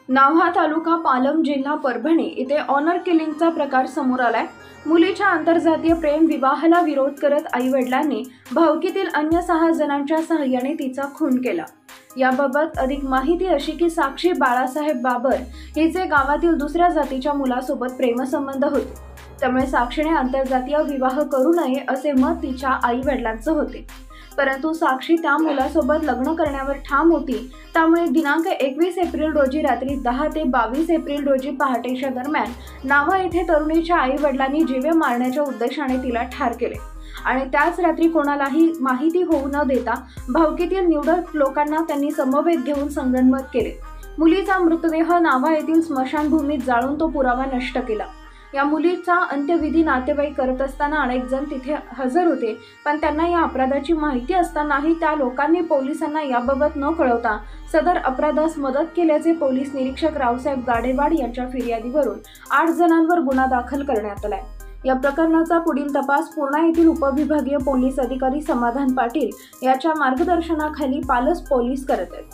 नाव्हा तालुका पालम जिल्हा परभणी इथे ऑनर किलिंगचा प्रकार समोर आलाय। मुलीच्या आंतरजातीय प्रेम विवाहाला विरोध करत आई वडिलांनी भावकीतील अन्य 6 जणांच्या सहाय्याने तिचा खून केला। याबाबत अधिक माहिती अशी की साक्षी बाळासाहेब बाबर हिचे गावातील दुसऱ्या जातीच्या मुलासोबत प्रेमसंबंध होते, त्यामुळे साक्षीने आंतरजातीय विवाह करू नये असे मत तिच्या आई वडिलांचे होते। परंतु साक्षी त्या मुलासोबत लग्न करण्यावर ठाम होती, त्यामुळे दिनांक 21 एप्रिल रोजी रात्री 10 ते 22 एप्रिल रोजी पहाटेच्या दरम्यान नावा येथे तरुणीच्या आई वडिलांनी जीवे मारण्याच्या उद्देशाने तिला ठार केले आणि त्याच रात्री कोणालाही माहिती होऊ न देता भावकीतील निवडक लोकांना त्यांनी समवेत घेऊन संगनमत केले। मुलीचा मृतदेह नावा येथील स्मशानभूमीत जाळून तो पुरावा नष्ट केला। या मुलीचा अंत्यविधी नातेवाईक करत असताना अनेक जण तिथे हजर होते, पण त्यांना या अपराधाची माहिती असतानाही त्या लोकांनी पोलिसांना याबाबत न कळवता सदर अपराधास मदत केल्याचे पोलीस निरीक्षक रावसाहेब गाडेवाड यांच्या फिर्यादीवरून 8 जणांवर गुन्हा दाखल करण्यात आलाय। या प्रकरणाचा पुढील तपास पूर्णा येथील उपविभागीय पोलीस अधिकारी समाधान पाटील याच्या मार्गदर्शनाखाली पालस पोलीस करत आहेत।